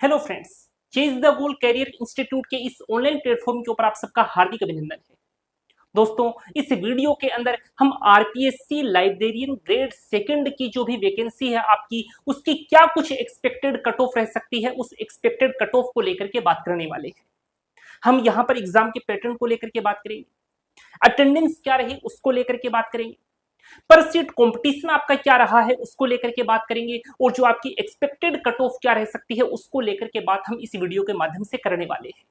Hello friends, chase the goal career institute के इस online platform के ऊपर आप सबका हार्दिक अभिनंदन है। दोस्तों, इस वीडियो के अंदर हम आरपीएससी लाइब्रेरियन ग्रेड सेकंड की जो भी वैकेंसी है आपकी, उसकी क्या कुछ एक्सपेक्टेड कट ऑफ रह सकती है, उस एक्सपेक्टेड कट ऑफ को लेकर के बात करने वाले हैं। हम यहाँ पर एग्जाम के पैटर्न को लेकर के बात करेंगे, अटेंडेंस क्या रही उसको लेकर के बात करेंगे, पर सीट कंपटीशन आपका क्या रहा है उसको लेकर के बात करेंगे, और जो आपकी एक्सपेक्टेड कट ऑफ क्या रह सकती है उसको लेकर के बात हम इस वीडियो के माध्यम से करने वाले हैं।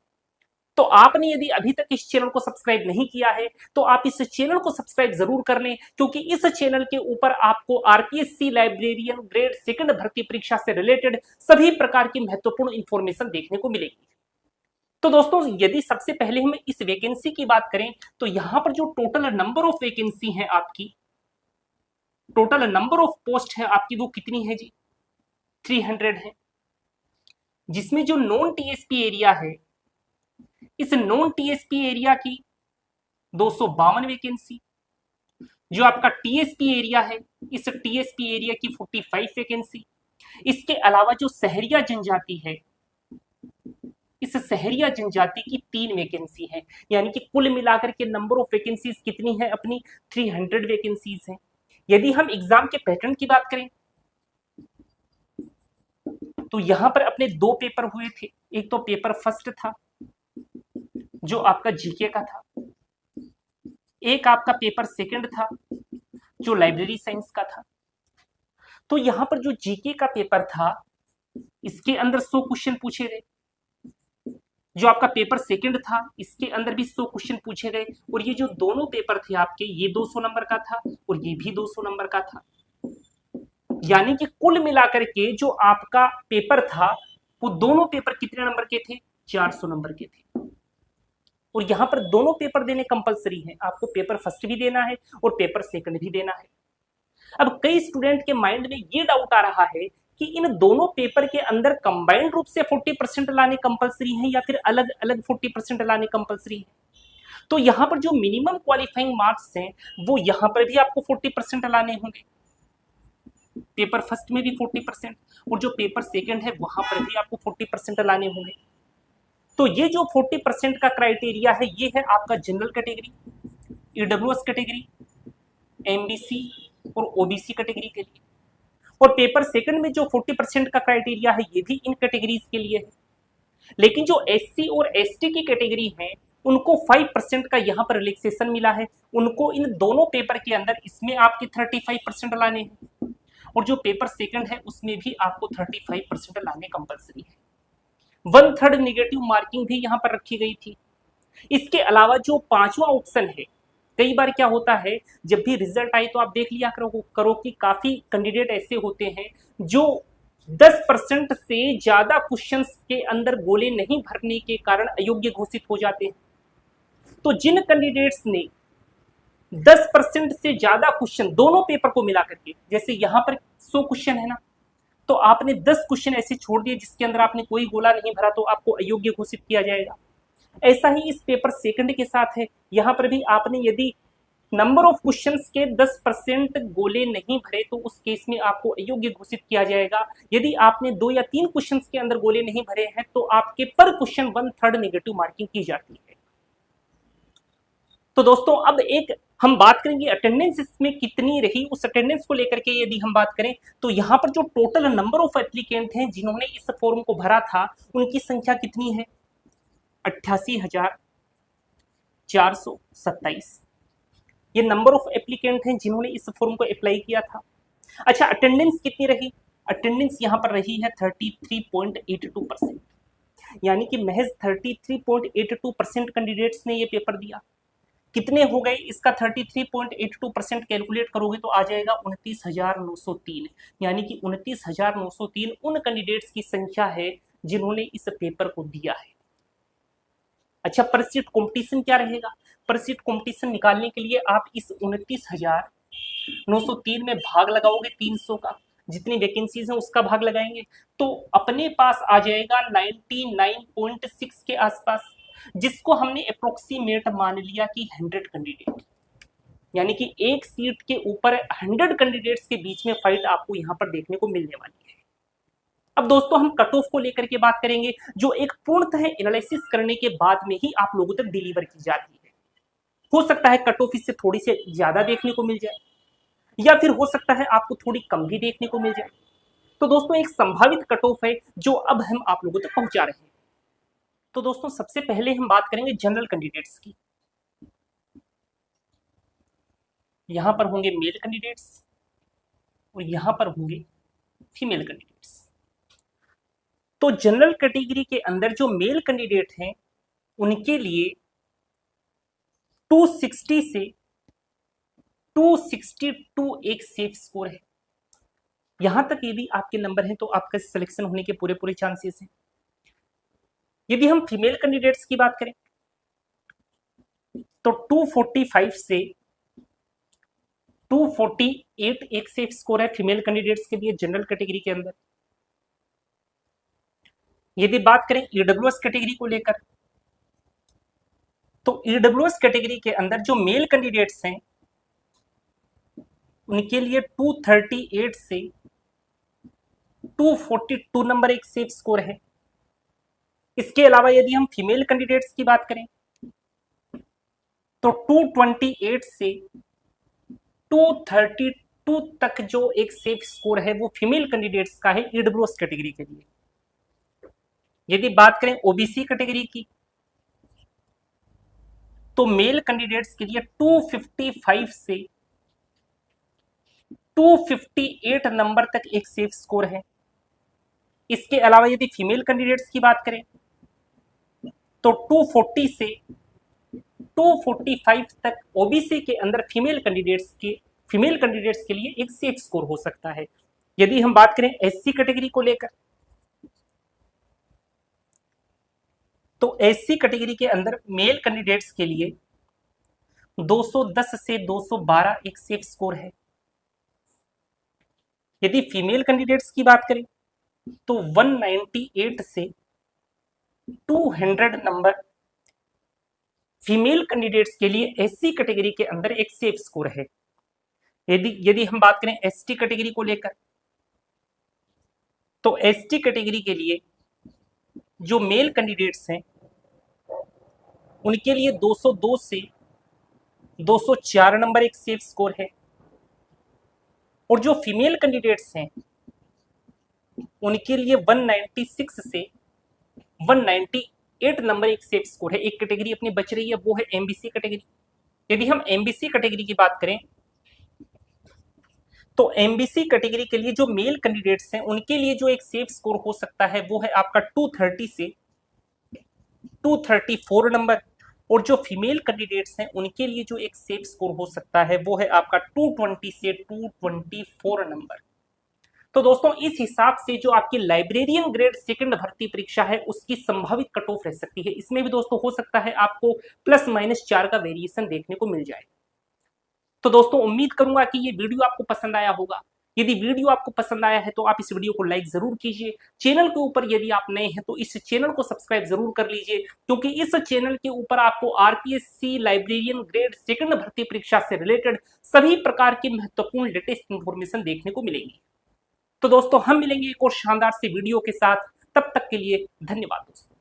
तो आपने यदि अभी तक इस चैनल को सब्सक्राइब नहीं किया है तो आप इस चैनल को सब्सक्राइब जरूर कर लें, क्योंकि इस चैनल के ऊपर आपको आरपीएससी लाइब्रेरियन ग्रेड सेकंड भर्ती परीक्षा से रिलेटेड सभी प्रकार की महत्वपूर्ण इंफॉर्मेशन देखने को मिलेगी। तो दोस्तों, यदि सबसे पहले हम इस वैकेंसी की बात करें तो यहां पर जो टोटल नंबर ऑफ वैकेंसी है आपकी, टोटल नंबर ऑफ पोस्ट है आपकी, वो कितनी है जी? 300 है। जिसमें जो नॉन टीएसपी एरिया है, इस नॉन टीएसपी एरिया की 252 वैकेंसी, जो आपका टीएसपी एरिया है इस टीएसपी एरिया की 45 वैकेंसी, इसके अलावा जो सहरिया जनजाति है, इस सहरिया जनजाति की 3 वैकेंसी है। यानी कि कुल मिलाकर के नंबर ऑफ वैकेंसीज कितनी है अपनी? 300 वैकेंसीज है। यदि हम एग्जाम के पैटर्न की बात करें तो यहां पर अपने 2 पेपर हुए थे। एक तो पेपर फर्स्ट था जो आपका जीके का था, एक आपका पेपर सेकंड था जो लाइब्रेरी साइंस का था। तो यहां पर जो जीके का पेपर था इसके अंदर 100 क्वेश्चन पूछे गए, जो आपका पेपर सेकंड था इसके अंदर भी 100 क्वेश्चन पूछे गए, और ये जो दोनों पेपर थे आपके, ये 200 नंबर का था और ये भी 200 नंबर का था। यानी कि कुल मिलाकर के जो आपका पेपर था वो दोनों पेपर कितने नंबर के थे? 400 नंबर के थे। और यहां पर दोनों पेपर देने कंपलसरी है, आपको पेपर फर्स्ट भी देना है और पेपर सेकंड भी देना है। अब कई स्टूडेंट के माइंड में ये डाउट आ रहा है कि इन दोनों पेपर के अंदर कंबाइंड रूप से 40% लाने कंपलसरी है या फिर अलग अलग 40% लाने कंपलसरी है। तो यहां पर जो मिनिमम क्वालिफाइंग मार्क्स हैं वो यहां पर भी आपको 40% लाने होंगे, पेपर फर्स्ट में भी 40%, और जो पेपर सेकंड है वहां पर भी आपको 40% लाने होंगे। तो ये जो 40% का क्राइटेरिया है ये है आपका general category, EWS category, MBC और ओबीसी कैटेगरी के लिए। और पेपर सेकंड में जो 40% का क्राइटेरिया है ये भी इन कैटेगरीज के लिए है। लेकिन जो एससी और एसटी की कैटेगरी है उनको 5% का यहाँ पर रिलैक्सेशन मिला है। उनको इन दोनों पेपर के अंदर इसमें आपके 35% लाने हैं, और जो पेपर सेकंड है उसमें भी आपको 35% लाने कंपलसरी है। 1/3 नेगेटिव मार्किंग भी यहाँ पर रखी गई थी। इसके अलावा जो 5वां ऑप्शन है, कई बार क्या होता है जब भी रिजल्ट आए तो आप देख लिया करो कि काफी कैंडिडेट ऐसे होते हैं जो 10% से ज्यादा क्वेश्चंस के अंदर गोले नहीं भरने के कारण अयोग्य घोषित हो जाते हैं। तो जिन कैंडिडेट्स ने 10% से ज्यादा क्वेश्चन दोनों पेपर को मिला करके, जैसे यहां पर 100 क्वेश्चन है ना, तो आपने 10 क्वेश्चन ऐसे छोड़ दिए जिसके अंदर आपने कोई गोला नहीं भरा तो आपको अयोग्य घोषित किया जाएगा। ऐसा ही इस पेपर सेकंड के साथ है। यहां पर भी आपने यदि नंबर ऑफ क्वेश्चंस के 10% गोले नहीं भरे तो उस केस में आपको अयोग्य घोषित किया जाएगा। यदि आपने 2 या 3 क्वेश्चंस के अंदर गोले नहीं भरे हैं तो आपके पर क्वेश्चन 1/3 नेगेटिव मार्किंग की जाती है। तो दोस्तों, अब एक हम बात करेंगे अटेंडेंस इसमें कितनी रही, उस अटेंडेंस को लेकर के यदि हम बात करें तो यहाँ पर जो टोटल नंबर ऑफ एप्लीकेंट हैं जिन्होंने इस फॉर्म को भरा था उनकी संख्या कितनी है? 88,427। ये नंबर ऑफ एप्लीकेंट हैं जिन्होंने इस फॉर्म को अप्लाई किया था। अच्छा, अटेंडेंस कितनी रही? अटेंडेंस यहाँ पर रही है 33.82%, यानी कि महज 33.82% कैंडिडेट्स ने ये पेपर दिया। कितने हो गए इसका? 33.82% कैलकुलेट करोगे तो आ जाएगा 29,903, यानी कि 29,903 उन कैंडिडेट्स की संख्या है जिन्होंने इस पेपर को दिया है। अच्छा, पर सीट कॉम्पिटिशन क्या रहेगा? पर सीट कॉम्पिटिशन निकालने के लिए आप इस 29,903 में भाग लगाओगे 300 का, जितनी वैकेंसीज हैं उसका भाग लगाएंगे तो अपने पास आ जाएगा 99.6 के आसपास, जिसको हमने अप्रोक्सीमेट मान लिया कि 100 कैंडिडेट, यानी कि एक सीट के ऊपर 100 कैंडिडेट्स के बीच में फाइट आपको यहां पर देखने को मिलने वाली है। अब दोस्तों हम कट ऑफ को लेकर के बात करेंगे, जो एक पूर्णतः एनालिसिस करने के बाद में ही आप लोगों तक डिलीवर की जाती है। हो सकता है कट ऑफ इससे थोड़ी से ज्यादा देखने को मिल जाए, या फिर हो सकता है आपको थोड़ी कम भी देखने को मिल जाए। तो दोस्तों एक संभावित कट ऑफ है जो अब हम आप लोगों तक पहुंचा रहे हैं। तो दोस्तों सबसे पहले हम बात करेंगे जनरल कैंडिडेट्स की। यहां पर होंगे मेल कैंडिडेट्स और यहां पर होंगे फीमेल कैंडिडेट्स। तो जनरल कैटेगरी के अंदर जो मेल कैंडिडेट हैं उनके लिए 260 से 262 एक सेफ स्कोर है। यहां तक यदि आपके नंबर हैं तो आपका सिलेक्शन होने के पूरे पूरे चांसेस हैं। यदि हम फीमेल कैंडिडेट्स की बात करें तो 245 से 248 एक सेफ स्कोर है फीमेल कैंडिडेट्स के लिए जनरल कैटेगरी के अंदर। यदि बात करें ईडब्ल्यूएस कैटेगरी को लेकर तो ईडब्ल्यूएस कैटेगरी के अंदर जो मेल कैंडिडेट्स हैं उनके लिए 238 से 242 नंबर एक सेफ स्कोर है। इसके अलावा यदि हम फीमेल कैंडिडेट्स की बात करें तो 228 से 232 तक जो एक सेफ स्कोर है वो फीमेल कैंडिडेट्स का है ईडब्ल्यूएस कैटेगरी के लिए। यदि बात करें ओबीसी कैटेगरी की तो मेल कैंडिडेट्स के लिए 255 से 258 नंबर तक एक सेफ स्कोर है। इसके अलावा यदि फीमेल कैंडिडेट्स की बात करें तो 240 से 245 तक ओबीसी के अंदर फीमेल कैंडिडेट्स के लिए एक सेफ स्कोर हो सकता है। यदि हम बात करें एससी कैटेगरी को लेकर तो एससी कैटेगरी के अंदर मेल कैंडिडेट्स के लिए 210 से 212 एक सेफ स्कोर है। यदि फीमेल कैंडिडेट्स की बात करें तो 198 से 200 नंबर फीमेल कैंडिडेट्स के लिए एससी कैटेगरी के अंदर एक सेफ स्कोर है। यदि हम बात करें एसटी कैटेगरी को लेकर तो एसटी कैटेगरी के लिए जो मेल कैंडिडेट्स हैं उनके लिए 202 से 204 नंबर एक सेफ स्कोर है, और जो फीमेल कैंडिडेट्स हैं उनके लिए 196 से 198 नंबर एक सेफ स्कोर है। एक कैटेगरी अपनी बच रही है, वो है एमबीसी कैटेगरी। यदि हम एमबीसी कैटेगरी की बात करें तो एमबीसी कैटेगरी के लिए जो मेल कैंडिडेट्स हैं उनके लिए जो एक सेफ स्कोर हो सकता है वो है आपका 230 से 234 नंबर, और जो फीमेल कैंडिडेट्स हैं उनके लिए जो एक सेफ स्कोर हो सकता है वो है आपका 220 से 224 नंबर। तो दोस्तों इस हिसाब से जो आपकी लाइब्रेरियन ग्रेड सेकंड भर्ती परीक्षा है उसकी संभावित कट ऑफ रह सकती है। इसमें भी दोस्तों हो सकता है आपको +-4 का वेरिएशन देखने को मिल जाए। तो दोस्तों उम्मीद करूंगा कि ये वीडियो आपको पसंद आया होगा। यदि वीडियो आपको पसंद आया है तो आप इस वीडियो को लाइक जरूर कीजिए। चैनल के ऊपर यदि आप नए हैं तो इस चैनल को सब्सक्राइब जरूर कर लीजिए, क्योंकि इस चैनल के ऊपर आपको आरपीएससी लाइब्रेरियन ग्रेड सेकंड भर्ती परीक्षा से रिलेटेड सभी प्रकार की महत्वपूर्ण लेटेस्ट इंफॉर्मेशन देखने को मिलेगी। तो दोस्तों हम मिलेंगे एक और शानदार से वीडियो के साथ, तब तक के लिए धन्यवाद दोस्तों।